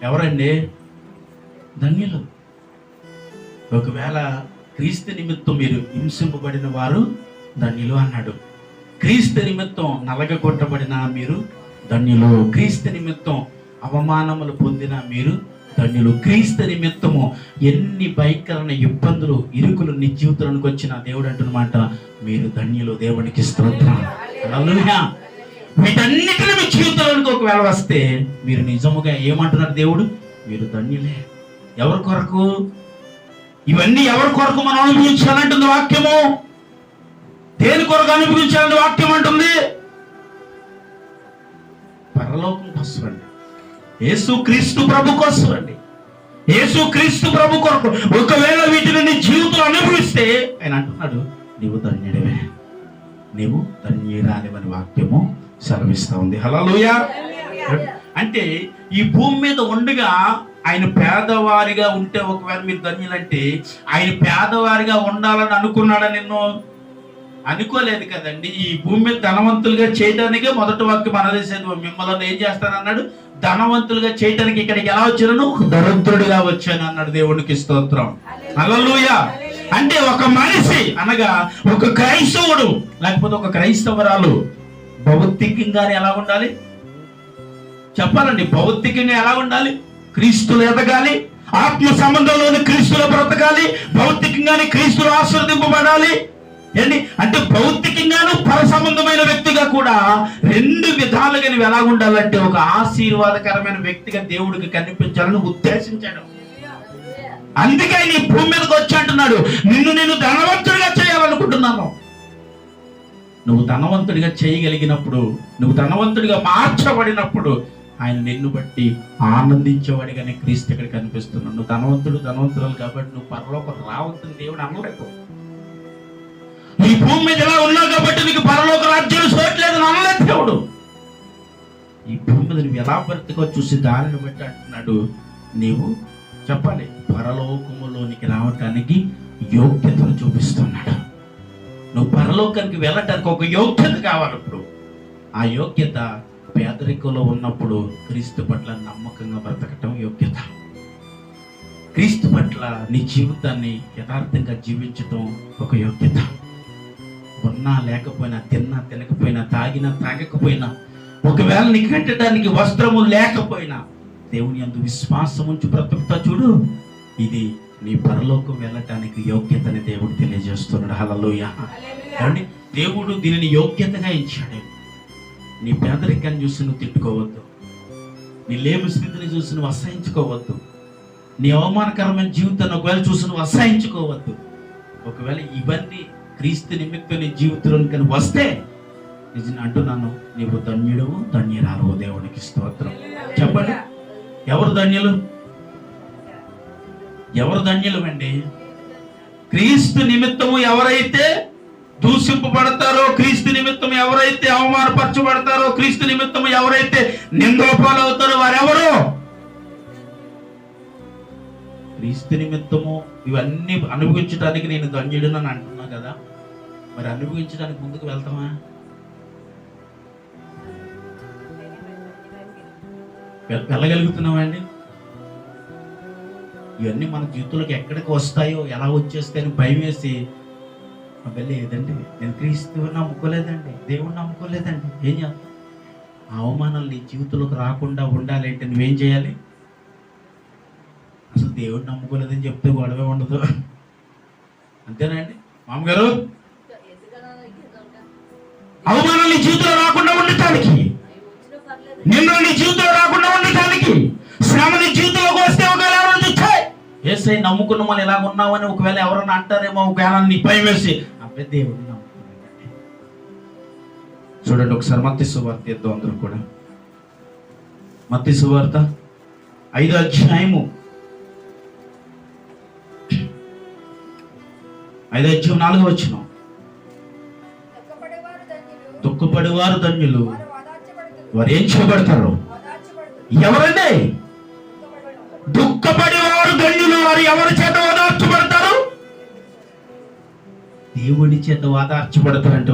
ఎవరండి? ధన్యులు. ఒకవేళ క్రీస్తు నిమిత్తం మీరు హింసింపబడిన వారు ధన్యులు అన్నాడు. క్రీస్తు నిమిత్తం నలగగొట్టబడిన మీరు ధన్యులు. క్రీస్తు నిమిత్తం అవమానములు పొందిన మీరు ధన్యులు. క్రీస్తు నిమిత్తము ఎన్ని భయంకరమైన ఇబ్బందులు, ఇరుకులు నీ జీవితానికి వచ్చిన దేవుడు అంటున్నమాట, మీరు ధన్యులు. దేవునికి స్తోత్రం. హల్లెలూయా. వీటన్నిటిని మీ జీవితంలోనికి ఒకవేళ వస్తే మీరు నిజముగా ఏమంటున్నారు? దేవుడు, మీరు ధన్యులే. ఎవరి కొరకు? ఇవన్నీ ఎవరి కొరకు మనం అనుభవించాలంటుంది వాక్యము. దేని కొరకు అనుభవించాలని వాక్యం అంటుంది? పరలోకం కోసం అండి. యేసు క్రీస్తు ప్రభు కోసం అండి. యేసు క్రీస్తు ప్రభు కొరకు ఒకవేళ వీటిని నీ జీవితంలో అనుభవిస్తే ఆయన అంటున్నాడు, నీవు ధన్యుడివే, నీవు ధన్యురాలివని వాక్యము సెలవిస్తా ఉంది. హల్లెలూయా. అంటే ఈ భూమి మీద ఉండగా ఆయన పేదవారిగా ఉంటే ఒకవేళ మీరు ధన్యులంటే, ఆయన పేదవారిగా ఉండాలని అనుకున్నాడా? నిన్ను అనుకోలేదు కదండి. ఈ భూమి మీద ధనవంతులుగా చేయడానికే మొదటి వాక్యం అనదేసేది, మిమ్మల్ని ఏం చేస్తానన్నాడు? ధనవంతులుగా చేయడానికి ఇక్కడికి ఎలా వచ్చాను? దరిద్రుడిగా వచ్చాను అన్నాడు. దేవునికి స్తోత్రం. హల్లెలూయా. అంటే ఒక మనిషి అనగా ఒక క్రైస్తవుడు లేకపోతే ఒక క్రైస్తవరాలు భౌతికంగానే ఎలా ఉండాలి చెప్పాలండి? భౌతికంగా ఎలా ఉండాలి? క్రీస్తులో ఎదగాలి, ఆత్మ సంబంధంలోని క్రీస్తులో బ్రతకాలి, భౌతికంగానే క్రీస్తులో ఆశీర్వదింపబడాలి. ఏంటి అంటే భౌతికంగాను పర సంబంధమైన వ్యక్తిగా కూడా రెండు విధాలుగా నువ్వు ఎలా ఉండాలంటే ఒక ఆశీర్వాదకరమైన వ్యక్తిగా దేవుడికి కనిపించాలని ఉద్దేశించాడు. అందుకే నీ భూమి మీదకి వచ్చి అంటున్నాడు, నిన్ను ధనవంతుడిగా చేయాలనుకుంటున్నాను. నువ్వు ధనవంతుడిగా చేయగలిగినప్పుడు, నువ్వు ధనవంతుడిగా మార్చబడినప్పుడు ఆయన నిన్ను బట్టి ఆనందించేవాడిగానే క్రీస్తు ఇక్కడ కనిపిస్తున్నాడు. నువ్వు ధనవంతురాలు కాబట్టి నువ్వు పరలోకం రావద్దని దేవుడు అనలేదు. ఈ భూమి మీద ఎలా ఉన్నావు కాబట్టి నీకు పరలోక రాజ్యం చూడట్లేదని అనలేదు దేవుడు. ఈ భూమి మీద నువ్వు ఎలా బ్రతికో చూసి దానిని బట్టి అంటున్నాడు, నీవు చెప్పాలి పరలోకములోనికి రావటానికి యోగ్యతను చూపిస్తున్నాడు. నువ్వు పరలోకానికి వెళ్ళటానికి ఒక యోగ్యత కావాలి. ఇప్పుడు ఆ యోగ్యత పేదరికంలో ఉన్నప్పుడు క్రీస్తు పట్ల నమ్మకంగా బ్రతకటం యోగ్యత. క్రీస్తు పట్ల నీ జీవితాన్ని యథార్థంగా జీవించటం ఒక యోగ్యత. ఉన్నా లేకపోయినా, తిన్నా తినకపోయినా, తాగినా తాగకపోయినా, ఒకవేళ నీకు కట్టడానికి వస్త్రము లేకపోయినా, దేవుని యందు విశ్వాసం ఉంచి బ్రతుకుతా చూడు, ఇది నీ పరలోకం వెళ్ళటానికి యోగ్యతని దేవుడు తెలియజేస్తున్నాడు. హల్లెలూయా. ఏమండి, దేవుడు దీనిని యోగ్యతగా ఇచ్చాడు. నీ పేదరికాన్ని చూసి నువ్వు తిట్టుకోవద్దు, నీ లేమి స్థితిని చూసి నువ్వు అసహించుకోవద్దు, నీ అవమానకరమైన జీవితాన్ని ఒకవేళ చూసి నువ్వు అసహించుకోవద్దు. ఒకవేళ ఇవన్నీ క్రీస్తు నిమిత్తం నీ జీవితంలోకి వస్తే నిజం అంటున్నాను, నీవు ధన్యుడవు, ధన్యురాలవు. దేవునికి స్తోత్రం. చెప్పండి, ఎవరు ధన్యులు? ఎవరు ధన్యులు అండి? క్రీస్తు నిమిత్తము ఎవరైతే దూషింపబడతారో, క్రీస్తు నిమిత్తం ఎవరైతే అవమానపరచబడతారో, క్రీస్తు నిమిత్తం ఎవరైతే నిందోపాలవుతారో వారెవరు? క్రీస్తు నిమిత్తము ఇవన్నీ అనుభవించడానికి నేను ధన్యుడును అని అంటున్నా కదా, మరి అనుభవించడానికి ముందుకు వెళ్తామా? వెళ్ళగలుగుతున్నామా అండి? ఇవన్నీ మన జీవితంలోకి ఎక్కడికి వస్తాయో, ఎలా వచ్చేస్తాయని భయం వేసి వెళ్ళేదండి. నేను క్రీస్తు నమ్ముకోలేదండి, దేవుణ్ణి నమ్ముకోలేదండి, ఏం చేస్తాం? ఆ అవమానాలు నీ జీవితంలోకి రాకుండా ఉండాలి అంటే నువ్వేం చేయాలి? అసలు దేవుడిని నమ్ముకోలేదని చెప్తే గొడవే ఉండదు, అంతేనండి మామగారు? అవమానాలు నీ జీవితంలో రాకుండా ఉండటానికి, నిన్న నీ జీవితంలో రాకుండా ఉండటానికి, శ్రమ నీ జీవితంలోకి వస్తే ఒకవేళ ఎవరైనా వచ్చాయి ఏసై నమ్ముకున్న మనం ఇలా ఉన్నామని ఒకవేళ ఎవరైనా అంటారేమో, ఒకవేళ నీ భయం వేసి అబ్బాయి దేవుడిని నమ్ముకున్నానండి. చూడండి ఒకసారి మత్తయి సువార్త ఇద్దాం అందరూ కూడా. మత్తయి సువార్త 5వ అధ్యాయము 4వ వచనం. దుఃఖపడేవారు ధన్యులు, వారు ఏం చేయబడతారు? ఎవరండి? దుఃఖపడేవారు ధన్యులు, వారు ఎవరి చేత ఓదార్చబడతారు? దేవుడి చేత ఓదార్చబడతారంటే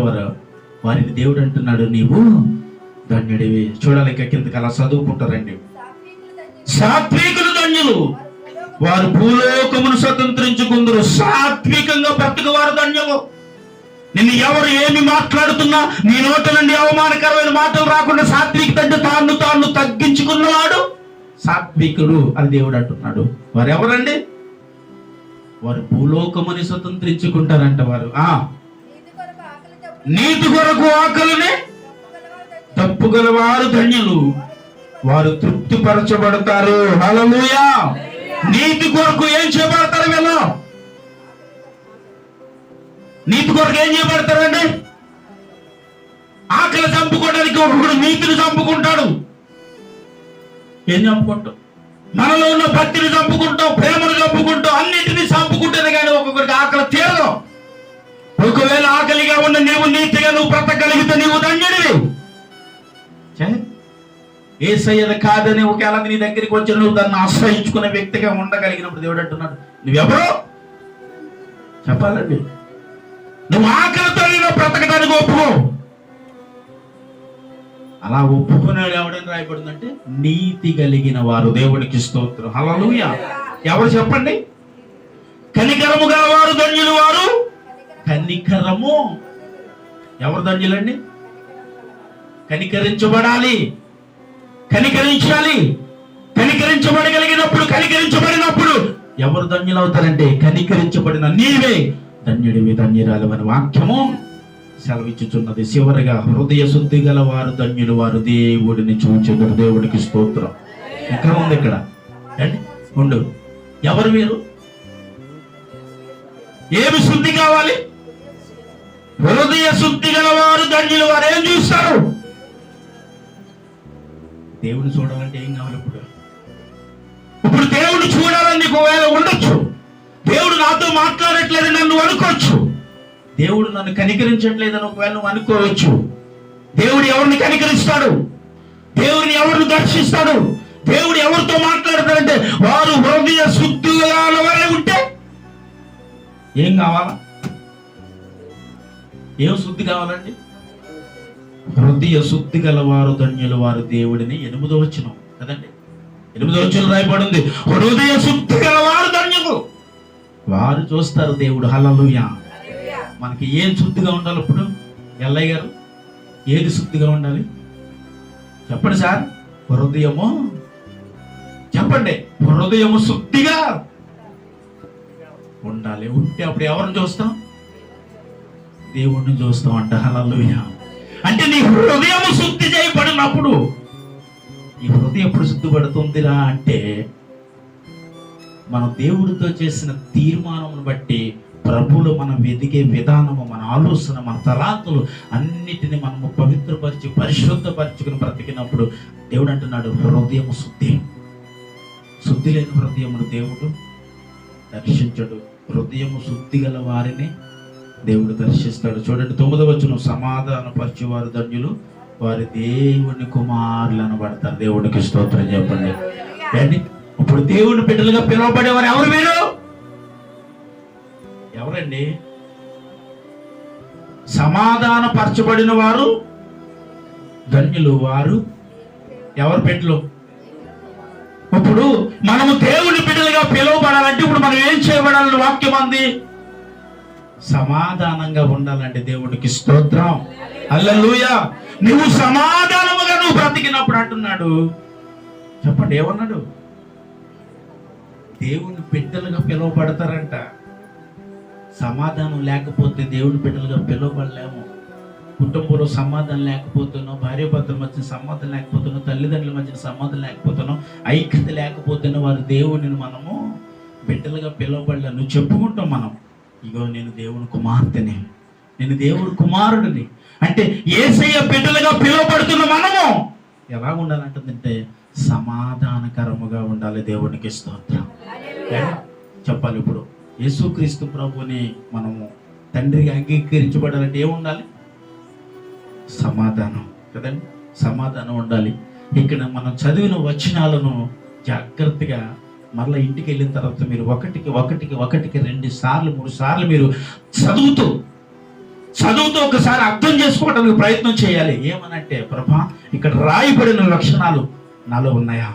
వారిని దేవుడు అంటున్నాడు, నీవు ధన్యుడివి. చూడాలి ఇక కిందకి అలా చదువుకుంటారండి. సాత్వికులు ధన్యులు, వారు భూలోకమును స్వతంత్రించుకుందరు. సాత్వికంగా బ్రతుకు వారు ధన్యులు. నిన్ను ఎవరు ఏమి మాట్లాడుతున్నా నీ నోట నుండి అవమానకరమైన మాటలు రాకుండా సాత్విక తాను తగ్గించుకున్నవాడు సాత్వికుడు అని దేవుడు అంటున్నాడు. వారు ఎవరండి? వారు భూలోకముని స్వతంత్రించుకుంటారంట. వారు నీతి కొరకు ఆకలిని తప్పుగలవారు ధన్యులు, వారు తృప్తిపరచబడతారు. హల్లెలూయా. నీతి కొరకు ఏం చేయబడతారు? వీళ్ళు నీతి కొరకు ఏం చేయబడతారండి? ఆకలి చంపుకోవడానికి ఒకడు నీతిని చంపుకుంటాడు. ఏం చంపుకుంటాం? మనలో ఉన్న భక్తిని చంపుకుంటాం, ప్రేమను చంపుకుంటాం, అన్నింటినీ చంపుకుంటేనే కానీ ఒక్కొక్కరికి ఆకలి తీరదు. ఒకవేళ ఆకలిగా ఉన్న నీవు నీతిగా నువ్వు బ్రతకగలిగితే నీవు ధన్యుడివి. యేసయ్య కాదని ఒకవేళ నీ దగ్గరికి వచ్చి నువ్వు దాన్ని ఆశ్రయించుకునే వ్యక్తిగా ఉండగలిగినప్పుడు దేవుడు అంటున్నాడు, నువ్వెవరో చెప్పాలండి. నువ్వు ఆకలితో బ్రతకడానికి ఒప్పుకో. అలా ఒప్పుకున్నాడు ఎవడని రాయబడిందంటే నీతి కలిగిన వారు. దేవునికి స్తోత్రం. హల్లెలూయా. ఎవరు చెప్పండి? కనికరము గలవారు ధన్యులు, వారు కనికరము. ఎవరు ధన్యులండి? కనికరించబడాలి, కనికరించాలి. కనికరించబడినప్పుడు ఎవరు ధన్యులు అవుతారంటే కనికరించబడిన నీవే ధన్యుడివి, ధన్యురాలు అని వాక్యము సెలవిచ్చుచున్నది. చివరిగా హృదయ శుద్ధి గల వారు ధన్యులు, వారు దేవుడిని చూచెదరు. దేవుడికి స్తోత్రం. ఇంకా ఉంది ఇక్కడ ఉండు. ఎవరు మీరు? ఏమి శుద్ధి కావాలి? హృదయ శుద్ధి గల వారు ధన్యులు, వారు ఏం చూస్తారు? దేవుడిని చూడాలంటే ఏం కావాలి? ఇప్పుడు దేవుడిని చూడాలని నీకు ఒకవేళ ఉండొచ్చు. దేవుడు నాతో మాట్లాడట్లేదని నన్ను అనుకోవచ్చు. దేవుడు నన్ను కనికరించట్లేదని ఒకవేళ నువ్వు అనుకోవచ్చు. దేవుడు ఎవరిని కనికరిస్తాడు? దేవుడిని ఎవరిని దర్శిస్తాడు? దేవుడు ఎవరితో మాట్లాడతాడంటే వారు హృదయ శుద్ధి గల ఉంటే ఏం కావాలా? ఏం శుద్ధి కావాలండి? హృదయ శుద్ధి గల వారు ధన్యులు, వారు దేవుడిని. 8వ వచనం కదండి, 8వ వచనం రాయబడింది, హృదయ శుద్ధి గల వారు ధన్యులు, వారు చూస్తారు దేవుడు. హల్లెలూయా. మనకి ఏం శుద్ధిగా ఉండాలి ఇప్పుడు? ఎల్లయ్య గారు, ఏది శుద్ధిగా ఉండాలి చెప్పండి సార్? హృదయము, చెప్పండి, హృదయము శుద్ధిగా ఉండాలి. ఉంటే అప్పుడు ఎవరిని చూస్తాం? దేవుణ్ణి చూస్తాం అంట. హల్లెలూయా. అంటే నీ హృదయము శుద్ధి చేయబడినప్పుడు, ఈ హృదయం ఎప్పుడు శుద్ధి పడుతుందిరా అంటే మనం దేవుడితో చేసిన తీర్మానమును బట్టి ప్రభువులు మనం వెదిగే విధానము, మన ఆలోచన, మన తలాంతులు అన్నిటిని మనము పవిత్రపరిచి పరిశుద్ధపరచుకుని బ్రతికినప్పుడు దేవుడు అంటున్నాడు హృదయము శుద్ధి. శుద్ధి లేని హృదయమును దేవుడు దర్శించడు. హృదయము శుద్ధి గల వారిని దేవుడు దర్శిస్తాడు. చూడండి 9వ వచనం, సమాధానపరచువారు ధన్యులు, వారి దేవుని కుమారులు అనబడతారు. దేవుడికి స్తోత్రం చెప్పండి. ఇప్పుడు దేవుని బిడ్డలుగా పిలువబడేవారు ఎవరు? మీరు ఎవరండి? సమాధానపరచబడిన వారు ధన్యులు. వారు ఎవరు బిడ్డలు? ఇప్పుడు మనము దేవుని బిడ్డలుగా పిలువబడాలంటే ఇప్పుడు మనం ఏం చేయబడాలని వాక్యం అంది? సమాధానంగా ఉండాలంటే దేవుడికి స్తోత్రం. హల్లెలూయా. నువ్వు సమాధానముగా నువ్వు బ్రతికినప్పుడు అంటున్నాడు, చెప్పండి ఏమన్నాడు? దేవుని బిడ్డలుగా పిలువబడతారంట. సమాధానం లేకపోతే దేవుని బిడ్డలుగా పిలువబడలేము. కుటుంబంలో సమాధానం లేకపోతున్నాం, భార్యాభర్తల మధ్య సమాధానం లేకపోతున్నాం, తల్లిదండ్రుల మధ్య సమాధానం లేకపోతున్నాం, ఐక్యత లేకపోతున్న వారు దేవుడిని మనము బిడ్డలుగా పిలువబడలే. నువ్వు చెప్పుకుంటాం మనం, ఇగో నేను దేవుని కుమార్తెని, నేను దేవుని కుమారుడిని అంటే యేసయ్య బిడ్డలుగా పిలువబడుతున్న మనము ఎలా ఉండాలంటుందంటే సమాధానకరముగా ఉండాలి. దేవునికి స్తోత్రం చెప్పాలి. ఇప్పుడు యేసుక్రీస్తు ప్రభుని మనము తండ్రికి అంగీకరించబడాలంటే ఏముండాలి? సమాధానం కదండి, సమాధానం ఉండాలి. ఇక్కడ మనం చదివిన వచనాలను జాగ్రత్తగా మరలా ఇంటికి వెళ్ళిన తర్వాత మీరు ఒకటికి 2 సార్లు 3 సార్లు మీరు చదువుతూ ఒకసారి అర్థం చేసుకోవడానికి ప్రయత్నం చేయాలి. ఏమనంటే ప్రభా ఇక్కడ రాయబడిన లక్షణాలు నాలో ఉన్నాయా?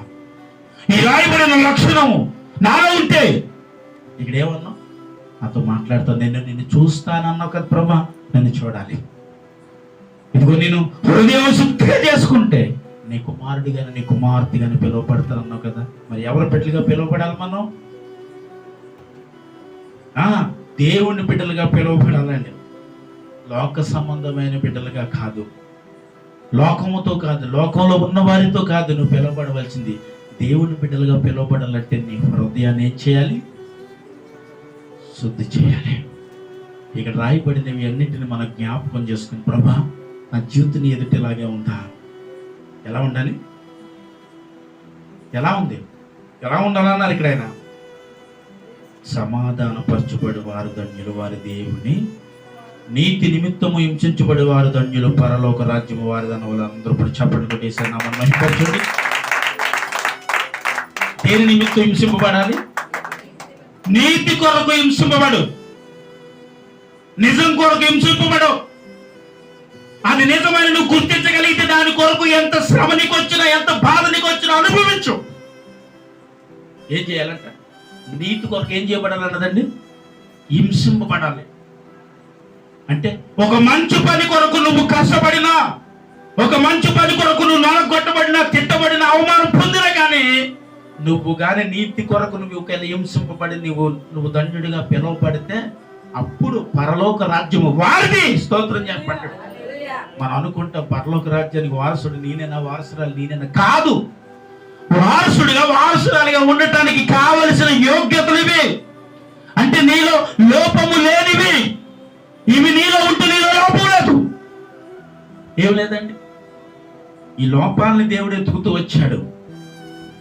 ఈ రాయబడిన లక్షణము నాలో ఉంటే ఇక్కడ ఏమన్నా నాతో మాట్లాడుతాను. నిన్ను చూస్తానన్నావు కదా ప్రభా, నన్ను చూడాలి. ఇదిగో నేను హృదయం శుద్ధిగా చేసుకుంటే నీ కుమారుడిగాని నీ కుమార్తెగాని పిలువబడతానన్నావు కదా. మరి ఎవరి బిడ్డలుగా పిలువబడాలి మనం? దేవుని బిడ్డలుగా పిలువబడాలండి. లోక సంబంధమైన బిడ్డలుగా కాదు, లోకముతో కాదు, లోకంలో ఉన్న వారితో కాదు నువ్వు పిలువబడవలసింది. దేవుని బిడ్డలుగా పిలువబడాలంటే నీ హృదయాన్ని ఏం చేయాలి? శుద్ధి చేయాలి. ఇక్కడ రాయబడినవి అన్నింటిని మనం జ్ఞాపకం చేసుకుని ప్రభా నా జీవితం ఎదుటిలాగే ఉందా? ఎలా ఉండాలి? ఎలా ఉంది? ఎలా ఉండాలన్నారు ఇక్కడ ఆయన. సమాధానపరచబడి వారు ధన్యులు, వారి దేవుని నీతి నిమిత్తము హింసించబడి వారు ధన్యులు, పరలోక రాజ్యము వారిదన్న వాళ్ళందరూ ఇప్పుడు చెప్పండి కొట్టేసారు. నామని మహిమపరచండి. దేని నిమిత్తం హింసింపబడాలి? నీతి కొరకు హింసింపబడు, నిజం కొరకు హింసింపబడు. అది నిజమని నువ్వు గుర్తించగలిగితే దాని కొరకు ఎంత శ్రమ నీకు వచ్చినా, ఎంత బాధ నీకు వచ్చినా అనుభవించు. ఏం చేయాలంట? నీతి కొరకు ఏం చేయబడాలన్నదండి? హింసింపబడాలి. అంటే ఒక మంచి పని కొరకు నువ్వు కష్టపడినా, ఒక మంచి పని కొరకు నువ్వు నలగొట్టబడినా, తిట్టబడినా, అవమానం పొందినా కానీ నువ్వు కానీ నీతి కొరకు నువ్వు ఒకవేళ హింసింపబడి నువ్వు దండుడిగా పిలువబడితే అప్పుడు పరలోక రాజ్యము వారిది. స్తోత్రం చెప్పండి. మనం అనుకుంటాం పరలోక రాజ్యానికి వారసుడు నేనైనా, వారసురాలు నేనైనా. కాదు, వారసుడిగా వారసురాలిగా ఉండటానికి కావలసిన యోగ్యతలు ఇవి. అంటే నీలో లోపము లేనివి. ఇవి నీలో ఉంటే నీలో లోపం లేదు. ఏం లేదండి. ఈ లోపాలని దేవుడు ఎత్తుకుతూ వచ్చాడు.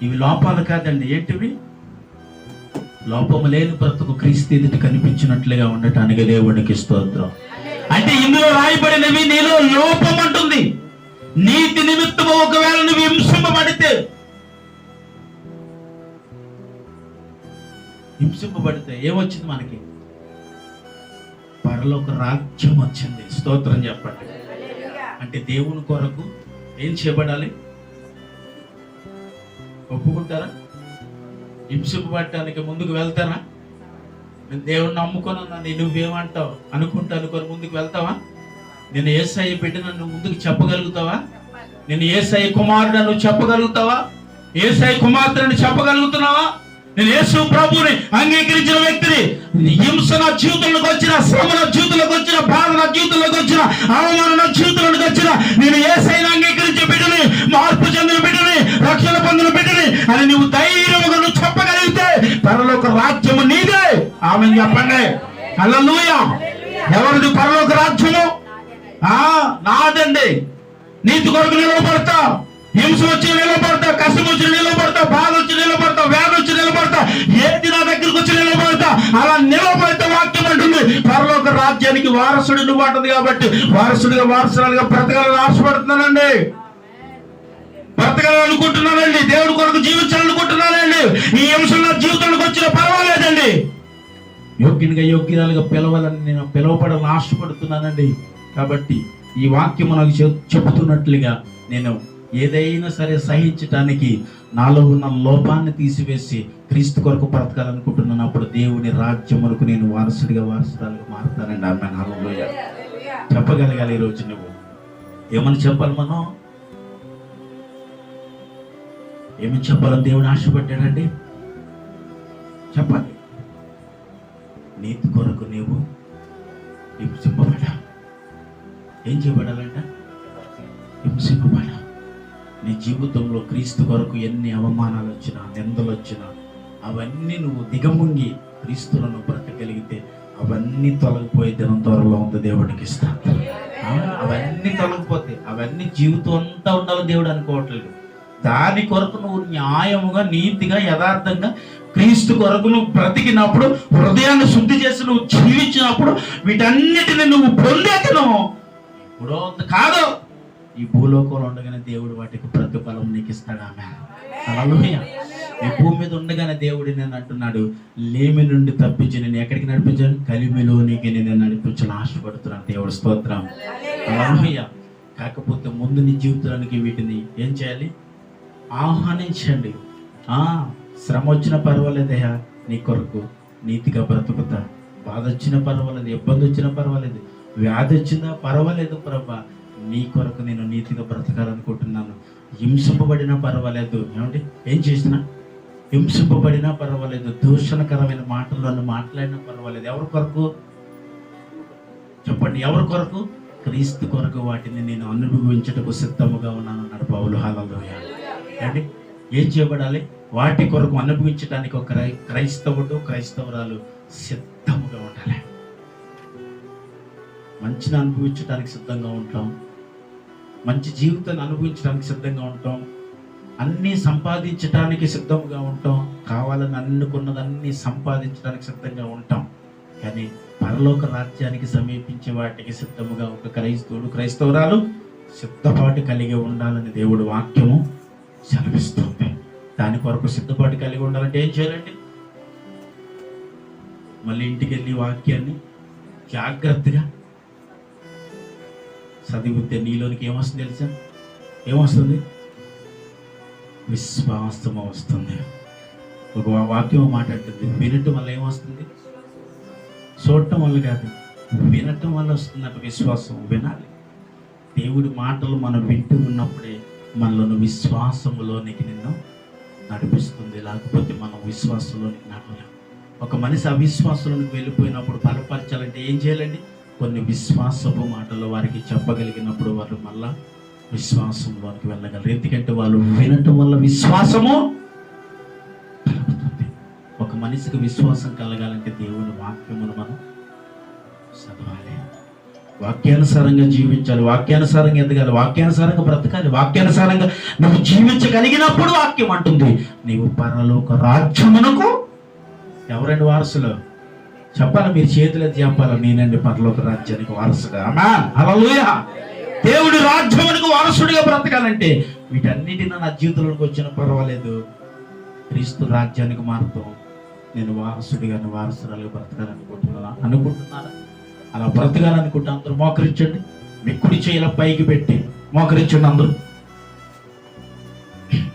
ఇవి లోపాలు కాదండి. ఏంటివి? లోపము లేని బ్రతుకు క్రీస్తు ఎదుట కనిపించినట్లుగా ఉండటానికి దేవునికి స్తోత్రం. అంటే ఇందులో రాయబడినవి నీలో లోపం అంటుంది. నీతి నిమిత్తము ఒకవేళ నువ్వు హింసింపబడితే ఏమొచ్చింది మనకి? పరలోక రాజ్యం వచ్చింది. స్తోత్రం చెప్పండి. అంటే దేవుని కొరకు ఏం చేయబడాలి? ఒప్పుకుంటారా? హింసింపబడటానికి ముందుకు వెళ్తారా? నేను దేవుణ్ణి నమ్ముకున్నాను, నువ్వేమంటావు అనుకొని ముందుకు వెళ్తావా? నేను యేసయ్య బిడ్డ నువ్వు ముందుకు చెప్పగలుగుతావా? నేను యేసయ్య కుమారుడు నువ్వు చెప్పగలుగుతావా? యేసయ్య కుమార్తెను చెప్పగలుగుతున్నావా? నేను యేసు ప్రభువుని అంగీకరించిన వ్యక్తిని, హింస నా జీవితంలోకి వచ్చిన, శ్రమ నా జీవితంలోకి వచ్చిన, బాధ నా జీవితంలోకి వచ్చిన, అవమానం నా జీవితంలోకి వచ్చిన, నేను యేసయ్యను అంగీకరించే బిడ్డని, మార్పు చెందిన బిడ్డని, రక్షణ పొందిన బిడ్డని అని నువ్వు ధైర్యంగా నువ్వు చెప్పగలిగితే పరలోక రాజ్యము నీదే. ఆమేన్ చెప్పండి. హల్లెలూయా. ఎవరిది పరలోక రాజ్యము? నాదండి. నీతి కొరకు నిలబడతా, హింస వచ్చి నిలబడతా, కష్టం వచ్చి నిలబడతా, బాధ వచ్చి నిలబడతా, వ్యాధి వచ్చి నిలబడతా, ఏది నా దగ్గరకు వచ్చి నిలబడతా. అలా నిలబడితే వాక్యం అంటుంది పరలోక రాజ్యానికి వారసుడు నువ్వు అంటుంది. కాబట్టి వారసుడిగా వారసురాలుగా బ్రతకాలని ఆశపడుతున్నానండి, బ్రతకాలనుకుంటున్నానండి, దేవుడి కొరకు జీవించాలనుకుంటున్నానండి. ఈ హింసలు నా జీవితంలోకి వచ్చినా పర్వాలేదండి, యోగ్యునిగా యోగ్యురాలుగా పిలవాలని నేను పిలవబడాలని ఆశపడుతున్నానండి. కాబట్టి ఈ వాక్యము నాకు చెబుతున్నట్లుగా నేను ఏదైనా సరే సహించటానికి నాలో ఉన్న లోపాన్ని తీసివేసి క్రీస్తు కొరకు బ్రతకాలనుకుంటున్నాను. అప్పుడు దేవుని రాజ్యమునకు నేను వారసుడిగా వారసురాలుగా మారుతానండి. ఆమేన్. హల్లెలూయా. చెప్పగలగాలి. ఈరోజు నువ్వు ఏమని చెప్పాలి? మనం ఏమని చెప్పాలని దేవుని ఆశపడ్డాడండి? చెప్పాలి. నీతి కొరకు నీవు హింసింపబడా. ఏం చేయబడాలంట? హింసింపబడా. నీ జీవితంలో క్రీస్తు కొరకు ఎన్ని అవమానాలు వచ్చినా, నిందలు వచ్చినా, అవన్నీ నువ్వు దిగముంగి క్రీస్తులను బ్రతకగలిగితే అవన్నీ తొలగిపోయే దినం త్వరలో ఉంది. దేవుడికి ఇస్తాను. అవన్నీ తొలగిపోతాయి. అవన్నీ జీవితం అంతా ఉండాలని దేవుడు అనుకోవట్లేదు. దాని కొరకు నువ్వు న్యాయముగా, నీతిగా, యథార్థంగా క్రీస్తు కొరకు నువ్వు బ్రతికినప్పుడు, హృదయాన్ని శుద్ధి చేసి నువ్వు జీవించినప్పుడు వీటన్నిటిని నువ్వు పొందేతను ఇప్పుడు కాదు. ఈ భూలోకంలో ఉండగానే దేవుడు వాటికి ప్రతిఫలం నీకు ఇస్తాడు. ఆమేన్. హల్లెలూయా. ఈ భూమి మీద ఉండగానే దేవుడు నేను అంటున్నాడు, లేమి నుండి తప్పించి నేను ఎక్కడికి నడిపించాను? కలిమిలోనికి నేను నడిపించాలని ఆశపడుతున్నాను. దేవుడు స్తోత్రం. హల్లెలూయా. కాకపోతే ముందు నీ జీవితానికి వీటిని ఏం చేయాలి? ఆహ్వానించండి. శ్రమ వచ్చినా పర్వాలేదయ్యా, నీ కొరకు నీతిగా బ్రతుకుతా. బాధ వచ్చినా పర్వాలేదు, ఇబ్బంది వచ్చినా పర్వాలేదు, వ్యాధి వచ్చినా పర్వాలేదు ప్రభా, నీ కొరకు నేను నీతిగా బ్రతకాలనుకుంటున్నాను. హింసింపబడినా పర్వాలేదు, ఏమండి ఏం చేసినా హింసింపబడినా పర్వాలేదు, దూషణకరమైన మాటలను మాట్లాడినా పర్వాలేదు. ఎవరి కొరకు చెప్పండి? ఎవరి కొరకు? క్రీస్తు కొరకు వాటిని నేను అనుభవించటకు సిద్ధముగా ఉన్నాను అన్నాడు పౌలు. హల్లెలూయా. అంటే ఏం చేయబడాలి? వాటి కొరకు అనుభవించడానికి ఒక క్రైస్తవుడు, క్రైస్తవురాలు సిద్ధముగా ఉండాలి. మంచిని అనుభవించడానికి సిద్ధంగా ఉంటాం, మంచి జీవితాన్ని అనుభవించడానికి సిద్ధంగా ఉంటాం, అన్నీ సంపాదించడానికి సిద్ధంగా ఉంటాం, కావాలని అనుకున్నదన్నీ సంపాదించడానికి సిద్ధంగా ఉంటాం. కానీ పరలోక రాజ్యానికి సమీపించే వాటికి సిద్ధముగా ఒక క్రైస్తవుడు, క్రైస్తవురాలు సిద్ధపాటు కలిగి ఉండాలని దేవుడు వాక్యము సెలవిస్తుంది. దాని కొరకు సిద్ధపాటు కలిగి ఉండాలంటే ఏం చేయాలండి? మళ్ళీ ఇంటికి వెళ్ళి వాక్యాన్ని జాగ్రత్తగా చదివితే నీలోనికి ఏమొస్తుంది తెలుసా? ఏమొస్తుంది? విశ్వాసము వస్తుంది. ఒక వాక్యం మాట్లాడుతుంది, వినటం వల్ల ఏమొస్తుంది? చూడటం వల్ల కాదు, వినటం వల్ల వస్తుందట విశ్వాసం. వినాలి. దేవుడి మాటలు మనం వింటూ ఉన్నప్పుడే మనలో విశ్వాసములోనికి నిన్ను నడిపిస్తుంది. లేకపోతే మనం విశ్వాసంలోనికి నడవలేం. ఒక మనిషి అవిశ్వాసంలోనికి వెళ్ళిపోయినప్పుడు బలపరచాలంటే ఏం చేయాలండి? కొన్ని విశ్వాసపు మాటలు వారికి చెప్పగలిగినప్పుడు వారు మళ్ళా విశ్వాసంలోనికి వెళ్ళగలరు. ఎందుకంటే వాళ్ళు వినటం వల్ల విశ్వాసము కలుగుతుంది. ఒక మనిషికి విశ్వాసం కలగాలంటే దేవుని వాక్యమును మనం చదవాలి, వాక్యానుసారంగా జీవించాలి, వాక్యానుసారంగా ఎదగాలి, వాక్యానుసారంగా బ్రతకాలి. వాక్యానుసారంగా నువ్వు జీవించగలిగినప్పుడు వాక్యం అంటుంది నీవు పరలోక రాజ్యమునకు ఎవరండి వారసులు? చెప్పాలి, మీరు చేతులు చెప్పాలి, నేనండి పరలోక రాజ్యానికి వారసుగా. ఆమేన్. హల్లెలూయా. దేవుడి రాజ్యమునకు వారసుడిగా బ్రతకాలంటే వీటన్నిటిని నా జీవితంలోకి వచ్చిన పర్వాలేదు, క్రీస్తు రాజ్యానికి మారుతాం. నేను వారసుడిగా, వారసురాలుగా అనుకుంటున్నారా? అలా బ్రతకాలనుకుంటే అందరూ మోకరించండి. మీ కుడి చేయిల పైకి పెట్టి మోకరించండి అందరూ.